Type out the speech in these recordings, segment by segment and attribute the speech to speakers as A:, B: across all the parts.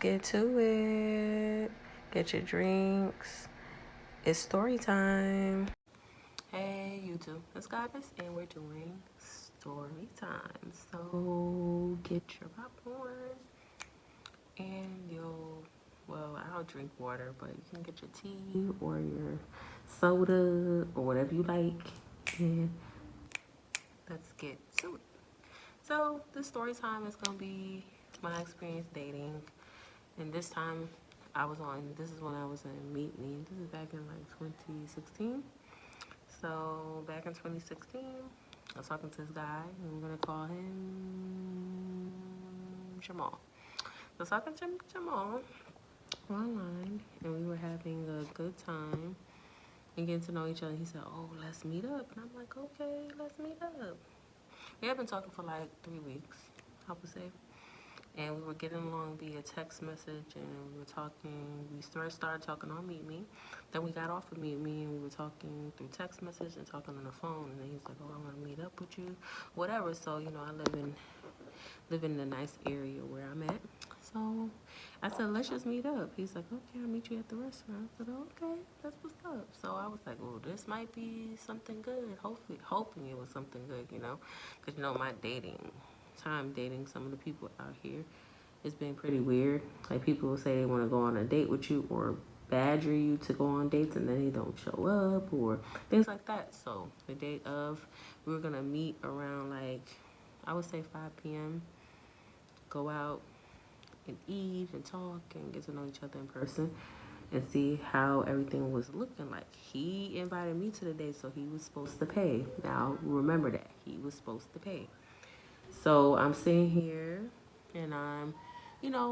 A: get to it. Get your drinks. It's story time. Hey, YouTube. It's Goddess, and we're doing story time. So get your popcorn and I'll drink water, but you can get your tea or your soda or whatever you like. And let's get to it. So this story time is gonna be my experience dating, and this time this is when I was in Meet Me. This is back in like 2016. So back in 2016, I was talking to this guy, and we're gonna call him Jamal. I was talking to Jamal online, and we were having a good time and getting to know each other. He said, "Oh, let's meet up," and I'm like, "Okay, let's meet up." We have been talking for like 3 weeks, I would say. And we were getting along via text message, and we were talking. We started talking on Meet Me. Then we got off of Meet Me, and we were talking through text message and talking on the phone. And then he's like, "Oh, I want to meet up with you, whatever." So I live in a nice area where I'm at. So I said, "Let's just meet up." He's like, "Okay, I'll meet you at the restaurant." I said, "Okay, that's what's up." So I was like, "Well, this might be something good." Hopefully, hoping it was something good, because my dating some of the people out here, it's been pretty weird. Like, people will say they want to go on a date with you or badger you to go on dates, and then they don't show up or things like that. So the date of, we were gonna meet around, like, I would say 5 p.m. Go out and eat and talk and get to know each other in person and see how everything was looking like. He invited me to the date, so he was supposed to pay. Now remember that he was supposed to pay. So I'm sitting here, and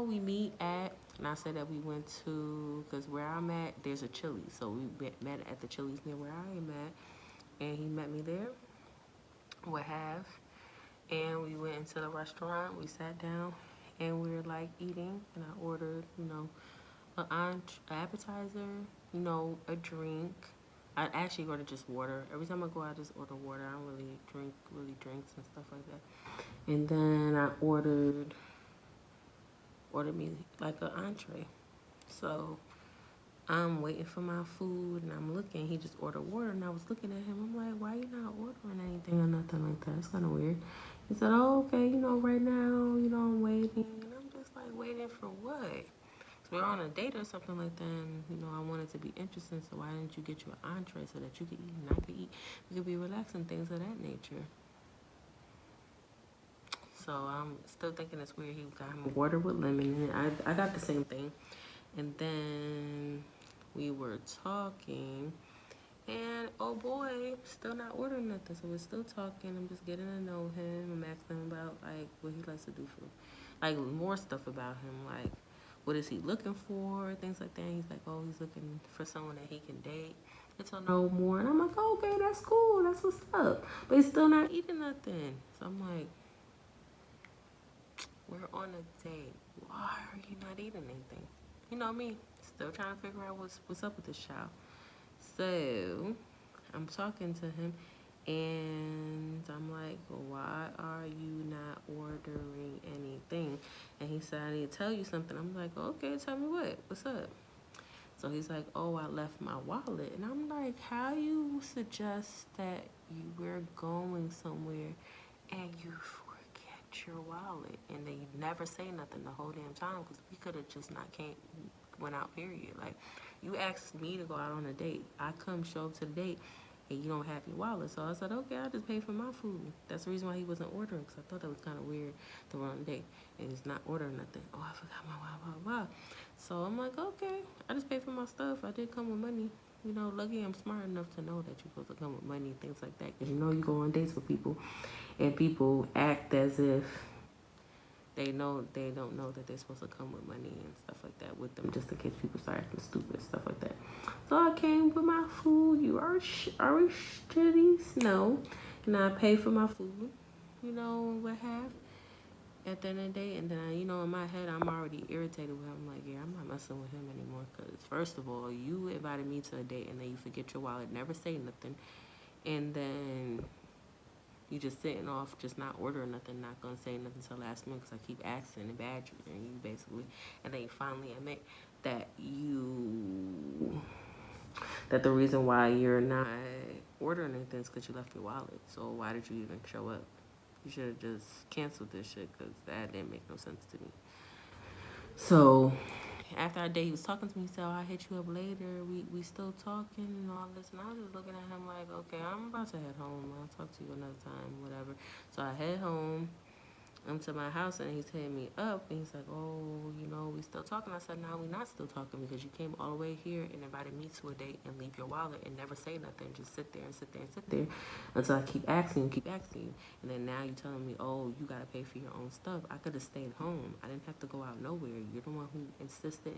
A: we meet at, and I said that we went to, because where I'm at, there's a Chili's. So we met at the Chili's near where I am at, and he met me there, and we went into the restaurant. We sat down, and we were like eating, and I ordered, an appetizer, a drink. I actually ordered just water. Every time I go out, I just order water. I don't really drink drinks and stuff like that. And then I ordered me like an entree. So I'm waiting for my food, and I'm looking. He just ordered water, and I was looking at him. I'm like, "Why you not ordering anything or nothing like that? It's kind of weird." He said, "Oh, okay, right now, I'm waiting." And I'm just like, "Waiting for what?" So we're on a date or something like that, and I wanted to be interesting. So why didn't you get you an entree so that you could eat and I could eat? We could be relaxing, things of that nature. So I'm still thinking it's weird. He got him water with lemon in it. I got the same thing. And then we were talking, and oh boy, still not ordering nothing. So we're still talking. I'm just getting to know him. I'm asking him about like what he likes to do for, like, more stuff about him, like what is he looking for, things like that. And he's like, "Oh, he's looking for someone that he can date." To know more, and I'm like, "Okay, that's cool. That's what's up." But he's still not eating nothing. So I'm like, "We're on a date. Why are you not eating anything?" You know me, still trying to figure out what's up with this child. So I'm talking to him, and I'm like, "Why are you not ordering anything?" And he said, "I need to tell you something." I'm like, "Okay, tell me what. What's up?" So he's like, "Oh, I left my wallet." And I'm like, "How you suggest that you were going somewhere and you forget your wallet?" And then you never say nothing the whole damn time, because we could have just not went out, period. Like, you asked me to go out on a date. I come show up to the date, and you don't have your wallet. So I said, "Okay, I'll just pay for my food." That's the reason why he wasn't ordering, because I thought that was kind of weird to run on a date and he's not ordering nothing. "Oh, I forgot my wallet." So I'm like, "Okay, I just paid for my stuff. I did come with money." Lucky I'm smart enough to know that you're supposed to come with money, things like that. Because you go on dates with people, and people act as if they don't know that they're supposed to come with money and stuff like that with them, just in case people start acting stupid, stuff like that. So I came with my food. You are already know, and I paid for my food. What have at the end of the day, and then in my head, I'm already irritated with him. I'm like, yeah, I'm not messing with him anymore. Because first of all, you invited me to a date, and then you forget your wallet, never say nothing, and then You just sitting off, just not ordering nothing, not gonna say nothing until last minute because I keep asking and badgering you basically, and then you finally admit that that the reason why you're not ordering anything is because you left your wallet. So why did you even show up? You should have just canceled this shit because that didn't make no sense to me. So after our day, he was talking to me. He said, "I'll hit you up later. We still talking and all this." And I was just looking at him like, "Okay, I'm about to head home. I'll talk to you another time, whatever." So I head home. I'm to my house and he's hitting me up and he's like, "Oh, we still talking?" I said, "No, we not still talking because you came all the way here and invited me to a date and leave your wallet and never say nothing. Just sit there and sit there and sit there until I keep asking you. And then now you telling me, oh, you got to pay for your own stuff. I could have stayed home. I didn't have to go out nowhere. You're the one who insisted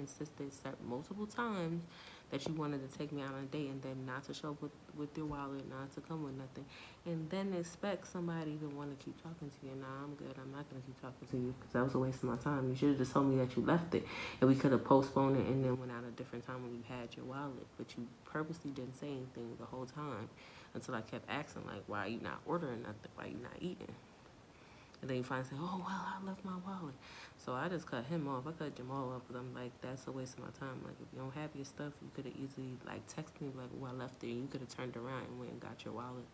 A: multiple times that you wanted to take me out on a date and then not to show up with your wallet, not to come with nothing. And then expect somebody to want to keep talking to you. Nah, I'm good. I'm not going to keep talking to you because that was a waste of my time. You should have just told me that you left it and we could have postponed it and then went out a different time when you had your wallet. But you purposely didn't say anything the whole time until I kept asking, like, why are you not ordering nothing? Why are you not eating? And then you finally say, "Oh, well, I left my wallet." So I just cut him off. I cut Jamal off because I'm like, that's a waste of my time. Like, if you don't have your stuff, you could have easily, like, texted me, like, "Oh, I left it." And you could have turned around and went and got your wallet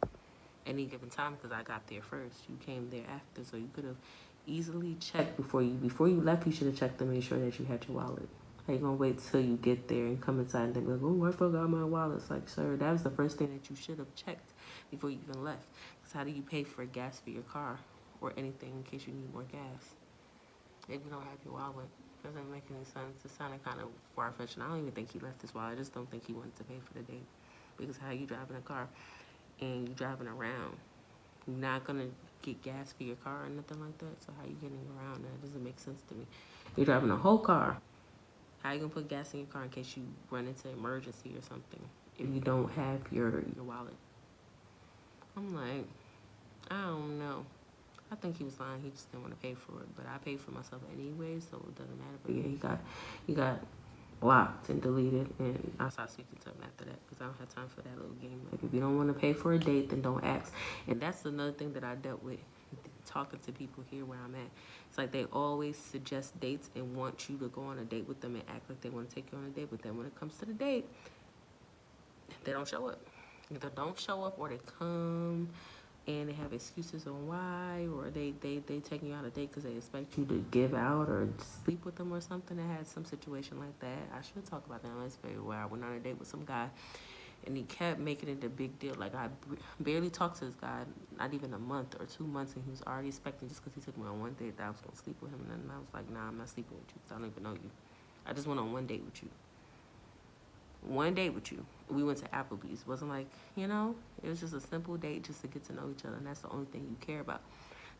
A: any given time because I got there first. You came there after, so you could have easily checked before you left. You should have checked to make sure that you had your wallet. How you gonna wait till you get there and come inside and then be like, "Oh, I forgot my wallet"? It's like, sir, that was the first thing that you should have checked before you even left. Because how do you pay for gas for your car or anything in case you need more gas if you don't have your wallet? Doesn't make any sense. It sounded kind of far-fetched. And I don't even think he left his wallet. I just don't think he wanted to pay for the date. Because how you driving a car and you driving around, you're not gonna get gas for your car or nothing like that. So how you getting around that? Doesn't make sense to me. You're driving a whole car. How you gonna put gas in your car in case you run into emergency or something if you don't have your wallet? I'm like, I don't know. I think he was lying. He just didn't want to pay for it. But I paid for myself anyway, so it doesn't matter. But yeah, he got blocked and deleted, and I stopped speaking to him after that because I don't have time for that little game. Like, if you don't want to pay for a date, then don't ask. And that's another thing that I dealt with talking to people here where I'm at. It's like they always suggest dates and want you to go on a date with them and act like they want to take you on a date. But then when it comes to the date, they don't show up. Either don't show up or they come and they have excuses on why, or they taking you on a date because they expect you to give out or sleep with them or something. I had some situation like that. I should talk about that on this video where I went on a date with some guy and he kept making it a big deal. Like, I barely talked to this guy, not even a month or 2 months, and he was already expecting just because he took me on one date that I was going to sleep with him. And then I was like, nah, I'm not sleeping with you because I don't even know you. I just went on one date with you. One date with you. We went to Applebee's. It wasn't like, it was just a simple date just to get to know each other, and that's the only thing you care about.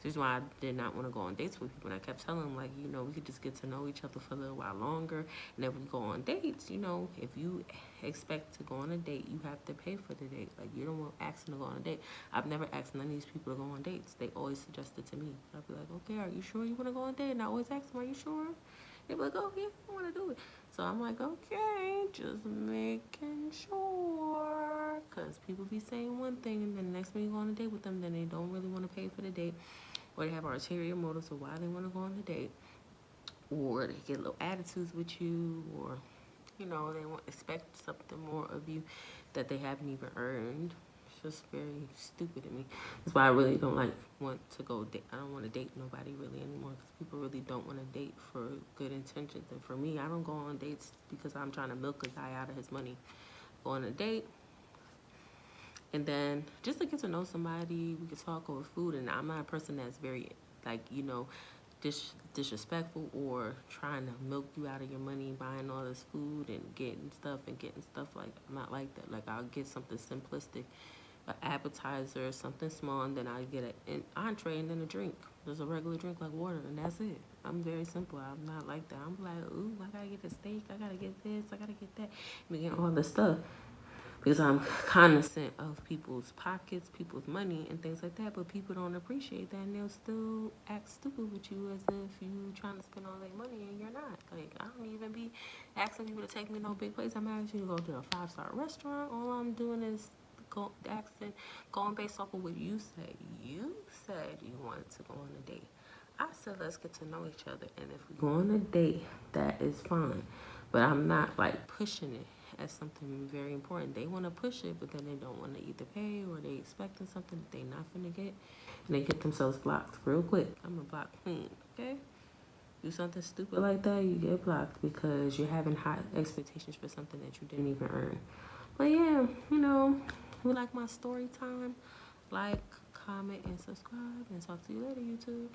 A: So that's why I did not want to go on dates with people. And I kept telling them, like, we could just get to know each other for a little while longer. And then we go on dates, if you expect to go on a date, you have to pay for the date. Like, you don't want asking to go on a date. I've never asked none of these people to go on dates. They always suggest it to me. I'd be like, okay, are you sure you want to go on a date? And I always ask them, are you sure? They'd be like, oh, yeah, I want to do it. So I'm like, okay, just making sure. Because people be saying one thing, and then the next time you go on a date with them, then they don't really want to pay for the date. Or they have ulterior motives of why they want to go on the date. Or they get little attitudes with you. Or, they expect something more of you that they haven't even earned. It's just very stupid to me. That's why I really don't want to go date. I don't want to date nobody really anymore because people really don't want to date for good intentions. And for me, I don't go on dates because I'm trying to milk a guy out of his money. Go on a date, and then just to get to know somebody, we could talk over food. And I'm not a person that's very, disrespectful or trying to milk you out of your money, buying all this food and getting stuff. Like, I'm not like that. Like, I'll get something simplistic, an appetizer, something small, and then I get an entree and then a drink. There's a regular drink like water, and that's it. I'm very simple. I'm not like that. I'm like, ooh, I gotta get a steak. I gotta get this. I gotta get that. I'm getting all this stuff because I'm cognizant of people's pockets, people's money, and things like that. But people don't appreciate that, and they'll still act stupid with you as if you trying to spend all their money and you're not. Like, I don't even be asking people to take me to no big place. I'm asking you to go to a 5-star restaurant. All I'm doing is going based off of what you said. You said you wanted to go on a date. I said let's get to know each other, and if we go on a date, that is fine. But I'm not like pushing it as something very important. They want to push it, but then they don't want to either pay or they expecting something that they not finna get, and they get themselves blocked real quick. I'm a block queen, okay? Do something stupid like that, you get blocked because you're having high expectations for something that you didn't even earn. But yeah, you know, if you like my story time, like, comment, and subscribe, and talk to you later, YouTube.